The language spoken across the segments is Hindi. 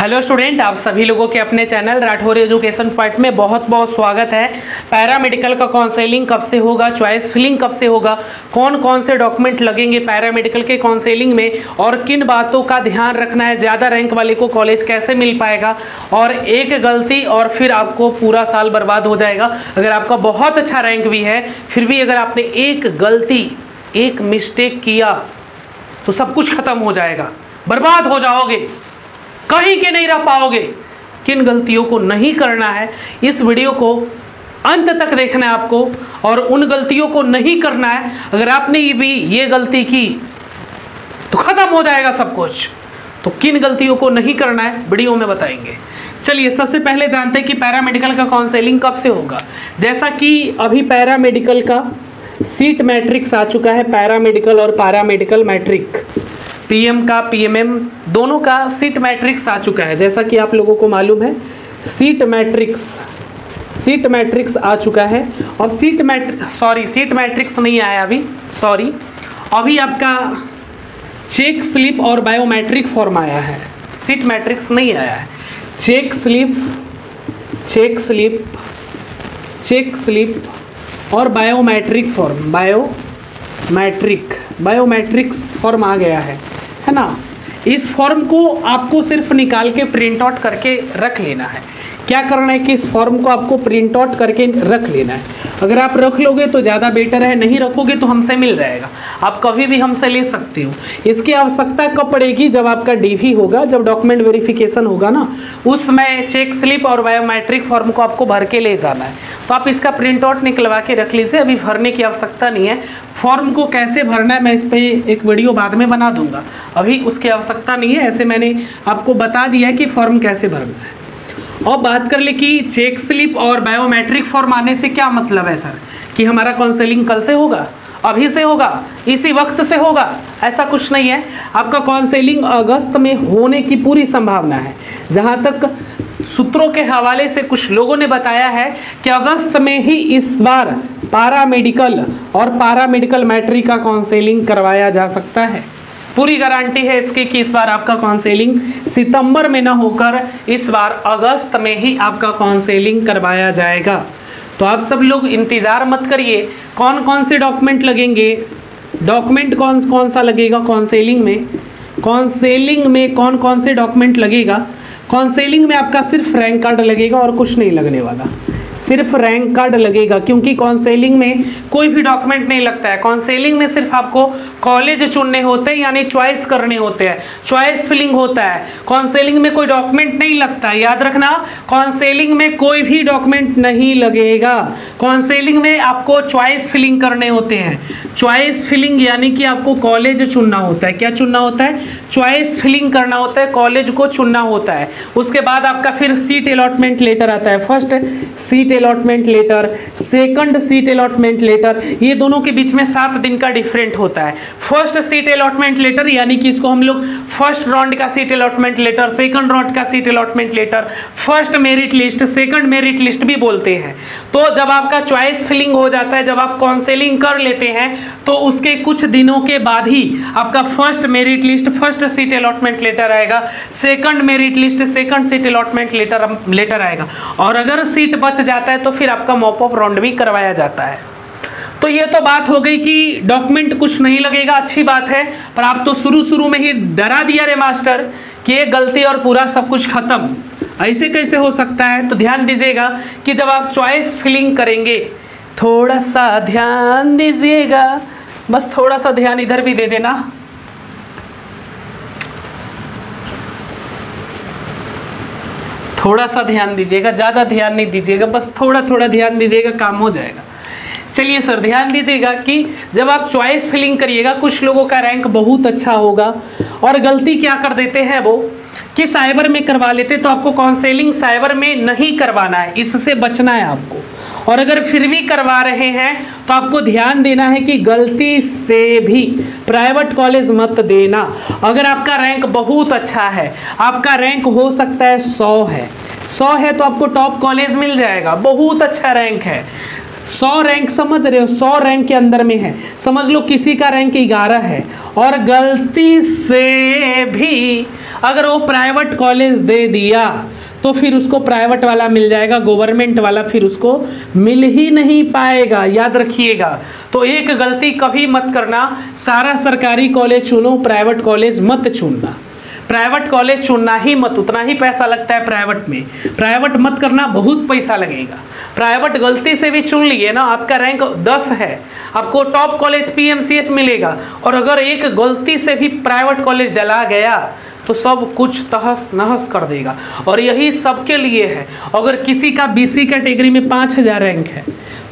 हेलो स्टूडेंट, आप सभी लोगों के अपने चैनल राठौर एजुकेशन पॉइंट में बहुत बहुत स्वागत है। पैरामेडिकल का काउंसलिंग कब से होगा, चॉइस फिलिंग कब से होगा, कौन कौन से डॉक्यूमेंट लगेंगे पैरामेडिकल के काउंसलिंग में और किन बातों का ध्यान रखना है, ज़्यादा रैंक वाले को कॉलेज कैसे मिल पाएगा और एक गलती और फिर आपको पूरा साल बर्बाद हो जाएगा। अगर आपका बहुत अच्छा रैंक भी है फिर भी अगर आपने एक गलती, एक मिस्टेक किया तो सब कुछ खत्म हो जाएगा, बर्बाद हो जाओगे, कहीं के नहीं रह पाओगे। किन गलतियों को नहीं करना है, इस वीडियो को अंत तक देखना है आपको और उन गलतियों को नहीं करना है। अगर आपने ये गलती की तो खत्म हो जाएगा सब कुछ। तो किन गलतियों को नहीं करना है वीडियो में बताएंगे। चलिए सबसे पहले जानते हैं कि पैरामेडिकल का काउंसलिंग कब से होगा। जैसा कि अभी पैरामेडिकल का सीट मैट्रिक्स आ चुका है, पैरामेडिकल और पैरामेडिकल मैट्रिक, पीएम का पीएमएम दोनों का सीट मैट्रिक्स आ चुका है। जैसा कि आप लोगों को मालूम है सीट मैट्रिक्स आ चुका है। और सीट मैट्रिक्स नहीं आया अभी आपका चेक स्लिप और बायोमेट्रिक फॉर्म आया है। सीट मैट्रिक्स नहीं आया है। चेक स्लिप और बायोमेट्रिक फॉर्म, बायोमेट्रिक्स फॉर्म आ गया है ना। इस फॉर्म को आपको सिर्फ निकाल के प्रिंट आउट करके रख लेना है। क्या करना है कि इस फॉर्म को आपको प्रिंट आउट करके रख लेना है। अगर आप रख लोगे तो ज़्यादा बेटर है, नहीं रखोगे तो हमसे मिल जाएगा, आप कभी भी हमसे ले सकते हो। इसकी आवश्यकता कब पड़ेगी, जब आपका डीवी होगा, जब डॉक्यूमेंट वेरिफिकेशन होगा ना, उसमें चेक स्लिप और बायोमेट्रिक फॉर्म को आपको भर के ले जाना है। तो आप इसका प्रिंट आउट निकलवा के रख लीजिए, अभी भरने की आवश्यकता नहीं है। फॉर्म को कैसे भरना है मैं इस पर एक वीडियो बाद में बना दूंगा, अभी उसकी आवश्यकता नहीं है। ऐसे मैंने आपको बता दिया है कि फॉर्म कैसे भरना है। और बात कर ले कि चेक स्लिप और बायोमेट्रिक फॉर्म आने से क्या मतलब है सर, कि हमारा काउंसलिंग कल से होगा, अभी से होगा, इसी वक्त से होगा, ऐसा कुछ नहीं है। आपका काउंसलिंग अगस्त में होने की पूरी संभावना है। जहां तक सूत्रों के हवाले से कुछ लोगों ने बताया है कि अगस्त में ही इस बार पैरामेडिकल और पैरामेडिकल मैट्रिक का काउंसलिंग करवाया जा सकता है। पूरी गारंटी है इसकी कि इस बार आपका काउंसलिंग सितंबर में ना होकर इस बार अगस्त में ही आपका काउंसलिंग करवाया जाएगा। तो आप सब लोग इंतज़ार मत करिए। कौन कौन से डॉक्यूमेंट लगेंगे, डॉक्यूमेंट कौन कौन सा लगेगा काउंसलिंग में कौन कौन से डॉक्यूमेंट लगेगा। काउंसलिंग में आपका सिर्फ रैंक कार्ड लगेगा और कुछ नहीं लगने वाला, सिर्फ रैंक कार्ड लगेगा। क्योंकि काउंसलिंग में कोई भी डॉक्यूमेंट नहीं लगता है। काउंसलिंग में सिर्फ आपको कॉलेज चुनने होते हैं, यानी चॉइस करने होते हैं, चॉइस फिलिंग होता है। काउंसलिंग में कोई डॉक्यूमेंट नहीं लगता है, याद रखना। काउंसलिंग में कोई भी डॉक्यूमेंट नहीं लगेगा। काउंसलिंग में आपको चॉइस फिलिंग करने होते हैं। चॉइस फिलिंग यानी कि आपको कॉलेज चुनना होता है। क्या चुनना होता है? चॉइस फिलिंग करना होता है, कॉलेज को चुनना होता है। उसके बाद आपका फिर सीट अलॉटमेंट लेटर आता है। First seat allotment letter, second seat allotment letter, ये दोनों के बीच में 7 दिन का डिफरेंट होता है। फर्स्ट सीट अलॉटमेंट लेटर यानी कि इसको हम लोग फर्स्ट राउंड का seat allotment letter, second round का seat allotment letter, first merit list, second merit list भी बोलते हैं। तो जब आपका चॉइस फिलिंग हो जाता है, जब आप काउंसलिंग कर लेते हैं तो उसके कुछ दिनों के बाद ही आपका first merit list, first seat allotment letter आएगा, second merit list, second seat allotment letter आएगा। और अगर सीट बच जाता है तो फिर आपका मॉप अप राउंड भी करवाया जाता है। तो ये तो बात हो गई कि डॉक्यूमेंट कुछ नहीं लगेगा, अच्छी बात है। पर आप तो शुरू में ही डरा दिया रे मास्टर कि ये गलती और पूरा सब कुछ खत्म, ऐसे कैसे हो सकता है। तो ध्यान दीजिएगा कि जब आप चॉइस फिलिंग करेंगे, थोड़ा सा ध्यान दीजिएगा, बस थोड़ा सा ध्यान इधर भी दे देना। थोड़ा सा ध्यान दीजिएगा, ज़्यादा ध्यान नहीं दीजिएगा, बस थोड़ा थोड़ा ध्यान दीजिएगा, काम हो जाएगा। चलिए सर, ध्यान दीजिएगा कि जब आप चॉइस फिलिंग करिएगा, कुछ लोगों का रैंक बहुत अच्छा होगा और गलती क्या कर देते हैं वो कि साइबर में करवा लेते। तो आपको काउंसलिंग साइबर में नहीं करवाना है, इससे बचना है आपको। और अगर फिर भी करवा रहे हैं तो आपको ध्यान देना है कि गलती से भी प्राइवेट कॉलेज मत देना। अगर आपका रैंक बहुत अच्छा है, आपका रैंक हो सकता है 100 है तो आपको टॉप कॉलेज मिल जाएगा, बहुत अच्छा रैंक है। 100 रैंक, समझ रहे हो, 100 रैंक के अंदर में है, समझ लो किसी का रैंक 11 है और गलती से भी अगर वो प्राइवेट कॉलेज दे दिया तो फिर उसको प्राइवेट वाला मिल जाएगा, गवर्नमेंट वाला फिर उसको मिल ही नहीं पाएगा, याद रखिएगा। तो एक गलती कभी मत करना, सारा सरकारी कॉलेज चुनो, प्राइवेट कॉलेज मत चुनना। प्राइवेट कॉलेज चुनना ही मत, उतना ही पैसा लगता है प्राइवेट में, प्राइवेट मत करना, बहुत पैसा लगेगा। प्राइवेट गलती से भी चुन लिए ना, आपका रैंक 10 है, आपको टॉप कॉलेज PMCH मिलेगा, और अगर एक गलती से भी प्राइवेट कॉलेज डला गया तो सब कुछ तहस नहस कर देगा। और यही सबके लिए है, अगर किसी का BC कैटेगरी में 5000 रैंक है,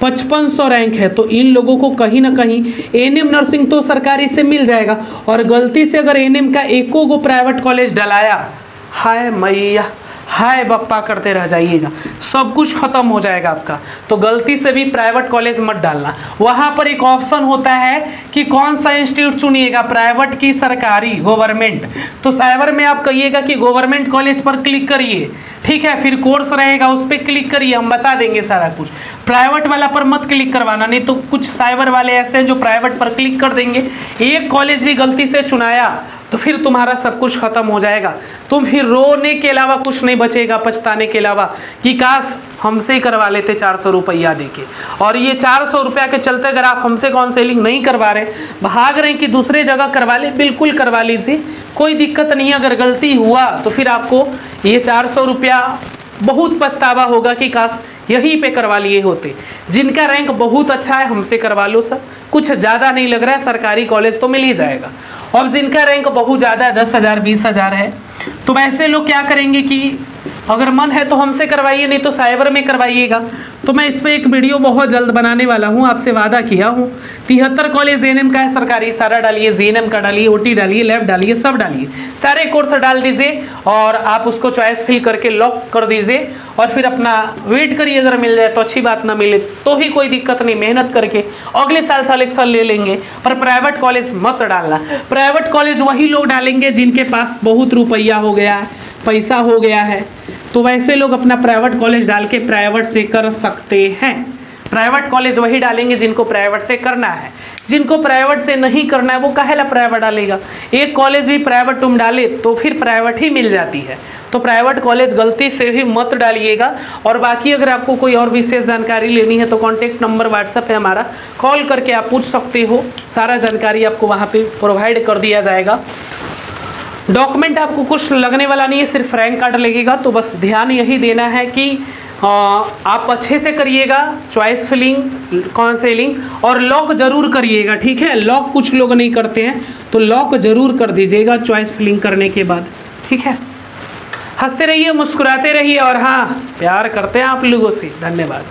5500 रैंक है, तो इन लोगों को कहीं ना कहीं ANM नर्सिंग तो सरकारी से मिल जाएगा, और गलती से अगर ANM का एको गो प्राइवेट कॉलेज डलाया, हाय मैया हाय बप्पा करते रह जाइएगा, सब कुछ खत्म हो जाएगा आपका। तो गलती से भी प्राइवेट कॉलेज मत डालना। वहाँ पर एक ऑप्शन होता है कि कौन सा इंस्टीट्यूट चुनिएगा, प्राइवेट की सरकारी, गवर्नमेंट। तो साइबर में आप कहिएगा कि गवर्नमेंट कॉलेज पर क्लिक करिए, ठीक है, फिर कोर्स रहेगा उस पर क्लिक करिए, हम बता देंगे सारा कुछ। प्राइवेट वाला पर मत क्लिक करवाना, नहीं तो कुछ साइबर वाले ऐसे हैं जो प्राइवेट पर क्लिक कर देंगे, एक कॉलेज भी गलती से चुनाया तो फिर तुम्हारा सब कुछ खत्म हो जाएगा। तुम फिर रोने के अलावा कुछ नहीं बचेगा, पछताने के अलावा कि काश हमसे ही करवा लेते 400 रुपया दे के। और ये 400 रुपया के चलते अगर आप हमसे काउंसलिंग नहीं करवा रहे, भाग रहे कि दूसरे जगह करवा ले, बिल्कुल करवा लीजिए, कोई दिक्कत नहीं है। अगर गलती हुआ तो फिर आपको ये 400 रुपया बहुत पछतावा होगा कि काश यहीं पे करवा लिए होते। जिनका रैंक बहुत अच्छा है हमसे करवा लो सर, कुछ ज़्यादा नहीं लग रहा है, सरकारी कॉलेज तो मिल ही जाएगा। और जिनका रैंक बहुत ज़्यादा है, 10,000 20,000 है, तो वैसे लोग क्या करेंगे कि अगर मन है तो हमसे करवाइए, नहीं तो साइबर में करवाइएगा। तो मैं इस पर एक वीडियो बहुत जल्द बनाने वाला हूँ, आपसे वादा किया हूँ। 73 कॉलेज ANM का है सरकारी, सारा डालिए, GNM का डालिए, OT डालिए, लैब डालिए, सब डालिए, सारे कोर्स डाल दीजिए और आप उसको चॉइस फिल करके लॉक कर दीजिए और फिर अपना वेट करिए। अगर मिल जाए तो अच्छी बात, ना मिले तो ही कोई दिक्कत नहीं, मेहनत करके अगले साल सिलेक्शन ले लेंगे। पर प्राइवेट कॉलेज मत डालना। प्राइवेट कॉलेज वही लोग डालेंगे जिनके पास बहुत रुपया हो गया है, पैसा हो गया है, तो वैसे लोग अपना प्राइवेट कॉलेज डाल के प्राइवेट से कर सकते हैं। प्राइवेट कॉलेज वही डालेंगे जिनको प्राइवेट से करना है, जिनको प्राइवेट से नहीं करना है वो काहेला प्राइवेट डालेगा। एक कॉलेज भी प्राइवेट तुम डाले तो फिर प्राइवेट ही मिल जाती है। तो प्राइवेट कॉलेज गलती से भी मत डालिएगा। और बाकी अगर आपको कोई और विशेष जानकारी लेनी है तो कॉन्टेक्ट नंबर व्हाट्सएप है हमारा, कॉल करके आप पूछ सकते हो, सारा जानकारी आपको वहाँ पे प्रोवाइड कर दिया जाएगा। डॉक्यूमेंट आपको कुछ लगने वाला नहीं है, सिर्फ रैंक कार्ड लगेगा। तो बस ध्यान यही देना है कि आप अच्छे से करिएगा चॉइस फिलिंग, काउंसलिंग, और लॉक जरूर करिएगा, ठीक है। लॉक कुछ लोग नहीं करते हैं तो लॉक जरूर कर दीजिएगा चॉइस फिलिंग करने के बाद, ठीक है। हंसते रहिए, मुस्कुराते रहिए और हाँ, प्यार करते हैं आप लोगों से। धन्यवाद।